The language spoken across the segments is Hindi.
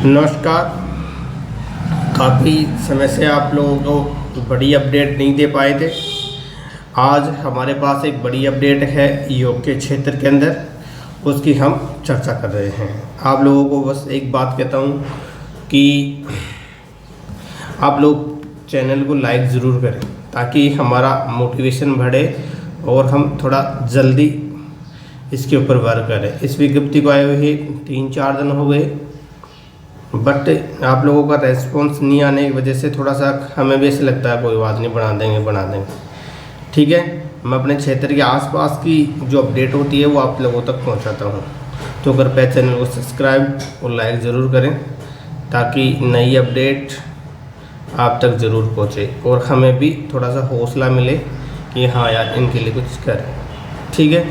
नमस्कार। काफ़ी समय से आप लोगों को बड़ी अपडेट नहीं दे पाए थे। आज हमारे पास एक बड़ी अपडेट है योग के क्षेत्र के अंदर, उसकी हम चर्चा कर रहे हैं। आप लोगों को बस एक बात कहता हूँ कि आप लोग चैनल को लाइक ज़रूर करें ताकि हमारा मोटिवेशन बढ़े और हम थोड़ा जल्दी इसके ऊपर वर्क करें। इस विज्ञप्ति को आए हुए 3-4 दिन हो गए, बट आप लोगों का रेस्पॉन्स नहीं आने की वजह से थोड़ा सा हमें भी ऐसे लगता है कोई बात नहीं, बना देंगे। ठीक है, मैं अपने क्षेत्र के आसपास की जो अपडेट होती है वो आप लोगों तक पहुंचाता हूं। तो कृपया चैनल को सब्सक्राइब और लाइक ज़रूर करें ताकि नई अपडेट आप तक ज़रूर पहुंचे और हमें भी थोड़ा सा हौसला मिले कि हाँ यार इनके लिए कुछ करें। ठीक है,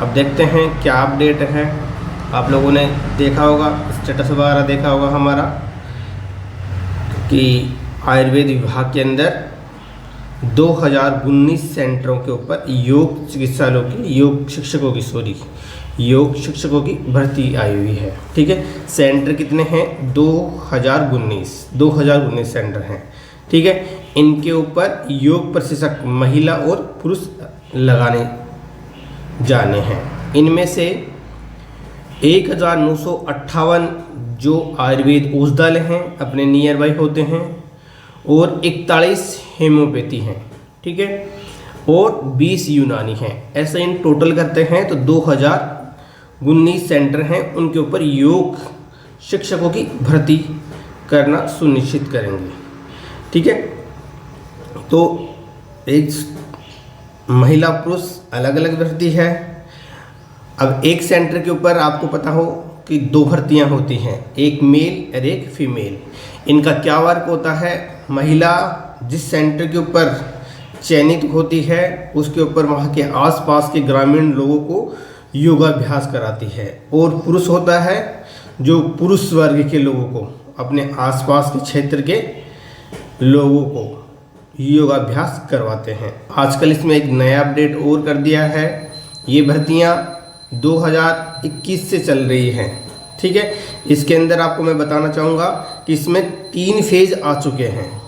अब देखते हैं क्या अपडेट है। आप लोगों ने देखा होगा, स्टेटस वगैरह देखा होगा हमारा कि आयुर्वेद विभाग के अंदर 2019 सेंटरों के ऊपर योग चिकित्सालयों की योग शिक्षकों की भर्ती आई हुई है। ठीक है, सेंटर कितने हैं? 2019 सेंटर हैं। ठीक है, इनके ऊपर योग प्रशिक्षक महिला और पुरुष लगाने जाने हैं। इनमें से 1958 जो आयुर्वेद औषधालय हैं अपने नियर बाई होते हैं और 41 हेम्योपैथी हैं। ठीक है, और 20 यूनानी हैं। ऐसे इन टोटल करते हैं तो 2019 सेंटर हैं, उनके ऊपर योग शिक्षकों की भर्ती करना सुनिश्चित करेंगे। ठीक है, तो एक महिला पुरुष अलग अलग भर्ती है। अब एक सेंटर के ऊपर आपको पता हो कि 2 भर्तियां होती हैं, एक मेल और एक फीमेल। इनका क्या वर्क होता है? महिला जिस सेंटर के ऊपर चयनित होती है उसके ऊपर वहाँ के आसपास के ग्रामीण लोगों को योगाभ्यास कराती है, और पुरुष होता है जो पुरुष वर्ग के लोगों को, अपने आसपास के क्षेत्र के लोगों को योगाभ्यास करवाते हैं। आजकल इसमें एक नया अपडेट और कर दिया है। ये भर्तियाँ 2021 से चल रही हैं। ठीक है, इसके अंदर आपको मैं बताना चाहूँगा कि इसमें 3 फेज आ चुके हैं।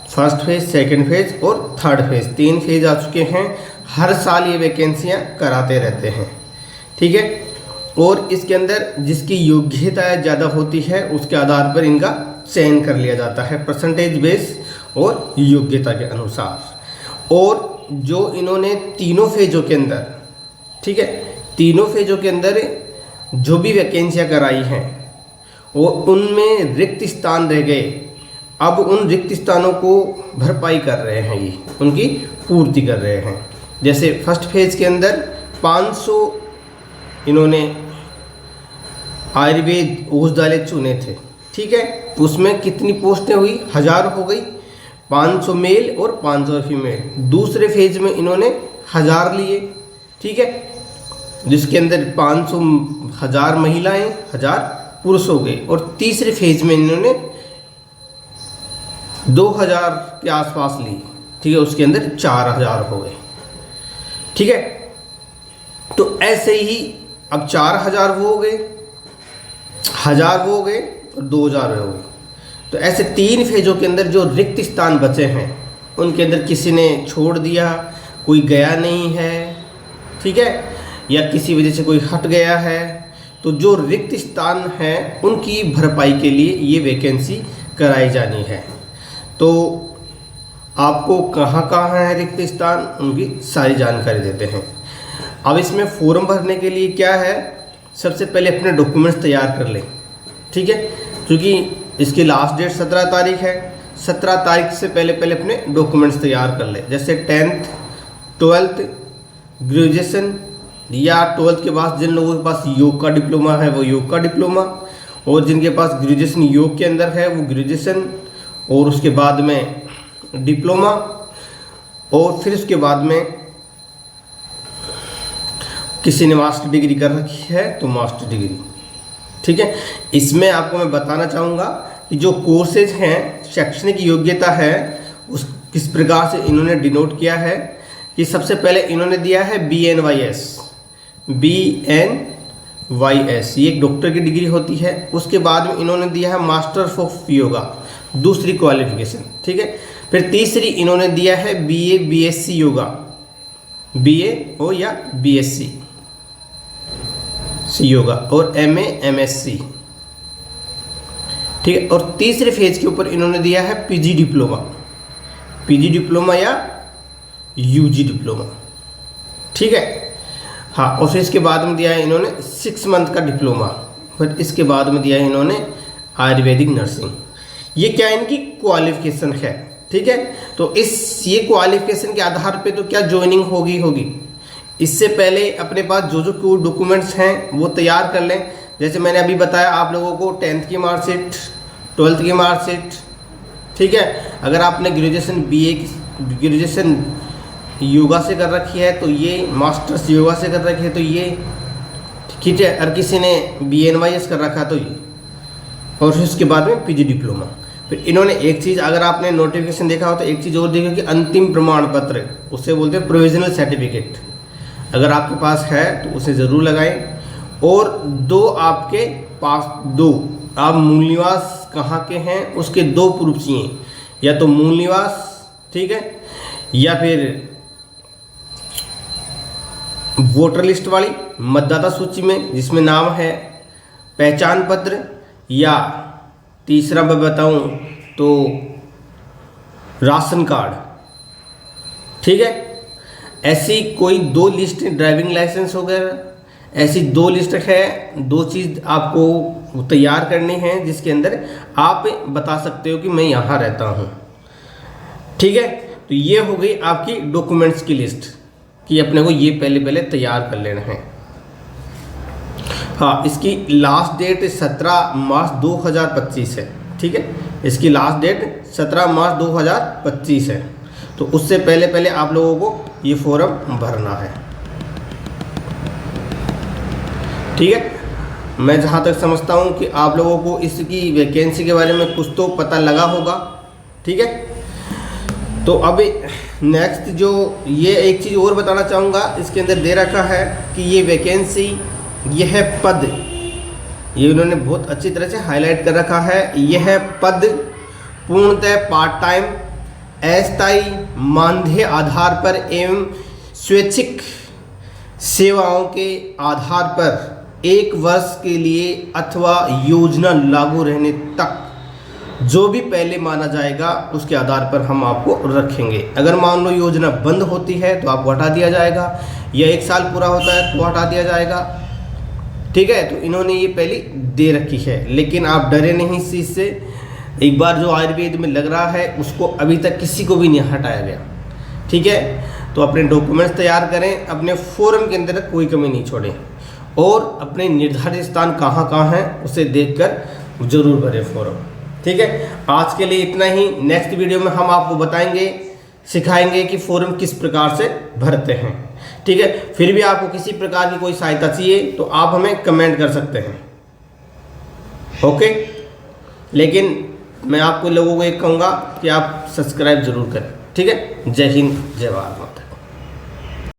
फर्स्ट फेज, सेकंड फेज और थर्ड फेज, 3 फेज आ चुके हैं। हर साल ये वैकेंसियाँ कराते रहते हैं। ठीक है, और इसके अंदर जिसकी योग्यता ज़्यादा होती है उसके आधार पर इनका चयन कर लिया जाता है, परसेंटेज बेस और योग्यता के अनुसार। और जो इन्होंने तीनों फेजों के अंदर, ठीक है, तीनों फेजों के अंदर जो भी वैकेंसियाँ कराई हैं वो उनमें रिक्त स्थान रह गए। अब उन रिक्त स्थानों को भरपाई कर रहे हैं, ये उनकी पूर्ति कर रहे हैं। जैसे फर्स्ट फेज के अंदर 500 इन्होंने आयुर्वेद औषधालय चुने थे। ठीक है, उसमें कितनी पोस्टें हुई? 1000 हो गई, 500 मेल और 500 फीमेल। दूसरे फेज में इन्होंने 1000 लिए। ठीक है, जिसके अंदर 1000 महिलाएं, 1000 पुरुष हो गए। और तीसरे फेज में इन्होंने 2000 के आसपास ली। ठीक है, उसके अंदर 4000 हो गए। ठीक है, तो ऐसे ही अब 4000 वो हो गए, 1000 वो हो गए और 2000 हो गए। तो ऐसे 3 फेजों के अंदर जो रिक्त स्थान बचे हैं उनके अंदर किसी ने छोड़ दिया, कोई गया नहीं है। ठीक है, या किसी वजह से कोई हट गया है, तो जो रिक्त स्थान हैं उनकी भरपाई के लिए ये वैकेंसी कराई जानी है। तो आपको कहाँ कहाँ है रिक्त स्थान, उनकी सारी जानकारी देते हैं। अब इसमें फॉर्म भरने के लिए क्या है, सबसे पहले अपने डॉक्यूमेंट्स तैयार कर लें। ठीक है, क्योंकि इसकी लास्ट डेट 17 तारीख है। 17 तारीख से पहले अपने डॉक्यूमेंट्स तैयार कर लें। जैसे 10th, 12th, ग्रेजुएशन, या 12th के बाद जिन लोगों के पास योग का डिप्लोमा है वो योग का डिप्लोमा, और जिनके पास ग्रेजुएशन योग के अंदर है वो ग्रेजुएशन, और उसके बाद में डिप्लोमा, और फिर उसके बाद में किसी ने मास्टर डिग्री कर रखी है तो मास्टर डिग्री। ठीक है, इसमें आपको मैं बताना चाहूँगा कि जो कोर्सेज हैं, शैक्षणिक योग्यता है, उस किस प्रकार से इन्होंने डिनोट किया है कि सबसे पहले इन्होंने दिया है BNYS YS, ये एक डॉक्टर की डिग्री होती है। उसके बाद में इन्होंने दिया है मास्टर्स ऑफ योगा, दूसरी क्वालिफिकेशन, ठीक है। फिर तीसरी इन्होंने दिया है BA BSc योगा, BA हो या BSc योगा, और MA MSc, ठीक है। और तीसरे फेज के ऊपर इन्होंने दिया है PG डिप्लोमा या UG डिप्लोमा, ठीक है। हाँ, और फिर इसके बाद में दिया है इन्होंने 6 मंथ का डिप्लोमा, फिर इसके बाद में दिया है इन्होंने आयुर्वेदिक नर्सिंग। ये क्या इनकी क्वालिफिकेशन है, ठीक है। तो ये क्वालिफिकेशन के आधार पे तो क्या ज्वाइनिंग होगी। इससे पहले अपने पास जो डॉक्यूमेंट्स हैं वो तैयार कर लें। जैसे मैंने अभी बताया आप लोगों को 10th की मार्कशीट, 12th की मार्कशीट, ठीक है। अगर आपने ग्रेजुएशन योगा से कर रखी है तो ये, मास्टर्स योगा से कर रखी है तो ये, ठीक है। और किसी ने BNYS कर रखा तो ये, और फिर उसके बाद में PG डिप्लोमा। फिर इन्होंने एक चीज़, अगर आपने नोटिफिकेशन देखा हो तो एक चीज़ और देखो कि अंतिम प्रमाण पत्र, उसे बोलते हैं प्रोविजनल सर्टिफिकेट, अगर आपके पास है तो उसे ज़रूर लगाएं। और आपके पास आप मूल निवास कहाँ के हैं उसके 2 प्रूफ चाहिए, या तो मूल निवास, ठीक है, या फिर वोटर लिस्ट वाली मतदाता सूची में जिसमें नाम है, पहचान पत्र, या तीसरा मैं बताऊं तो राशन कार्ड, ठीक है। ऐसी कोई 2 लिस्ट, ड्राइविंग लाइसेंस वगैरह, ऐसी 2 लिस्ट है, 2 चीज़ आपको तैयार करनी है जिसके अंदर आप बता सकते हो कि मैं यहाँ रहता हूँ, ठीक है। तो ये हो गई आपकी डॉक्यूमेंट्स की लिस्ट कि अपने को ये पहले तैयार कर लेना है। हाँ, इसकी लास्ट डेट 17 मार्च 2025 है, ठीक है। इसकी लास्ट डेट 17 मार्च 2025 है। तो उससे पहले आप लोगों को ये फॉर्म भरना है, ठीक है। मैं जहाँ तक समझता हूँ कि आप लोगों को इसकी वैकेंसी के बारे में कुछ तो पता लगा होगा, ठीक है। तो अब नेक्स्ट जो ये एक चीज़ और बताना चाहूँगा, इसके अंदर दे रखा है कि ये वैकेंसी, यह पद, ये उन्होंने बहुत अच्छी तरह से हाईलाइट कर रखा है, यह पद पूर्णतः पार्ट टाइम, अस्थायी, मानदेय आधार पर एवं स्वैच्छिक सेवाओं के आधार पर 1 वर्ष के लिए अथवा योजना लागू रहने तक जो भी पहले माना जाएगा उसके आधार पर हम आपको रखेंगे। अगर मान लो योजना बंद होती है तो आपको हटा दिया जाएगा, या 1 साल पूरा होता है तो हटा दिया जाएगा, ठीक है। तो इन्होंने ये पहले दे रखी है, लेकिन आप डरे नहीं इस चीज़ से। एक बार जो आयुर्वेद में लग रहा है उसको अभी तक किसी को भी नहीं हटाया गया, ठीक है। तो अपने डॉक्यूमेंट्स तैयार करें, अपने फॉर्म के अंदर कोई कमी नहीं छोड़ें, और अपने निर्धारित स्थान कहाँ हैं उसे देखकर जरूर भरें फॉर्म, ठीक है। आज के लिए इतना ही। नेक्स्ट वीडियो में हम आपको बताएंगे, सिखाएंगे कि फॉर्म किस प्रकार से भरते हैं, ठीक है। फिर भी आपको किसी प्रकार की कोई सहायता चाहिए तो आप हमें कमेंट कर सकते हैं, ओके। लेकिन मैं आपको लोगों को एक कहूँगा कि आप सब्सक्राइब जरूर करें, ठीक है। जय हिंद, जय भारत माता।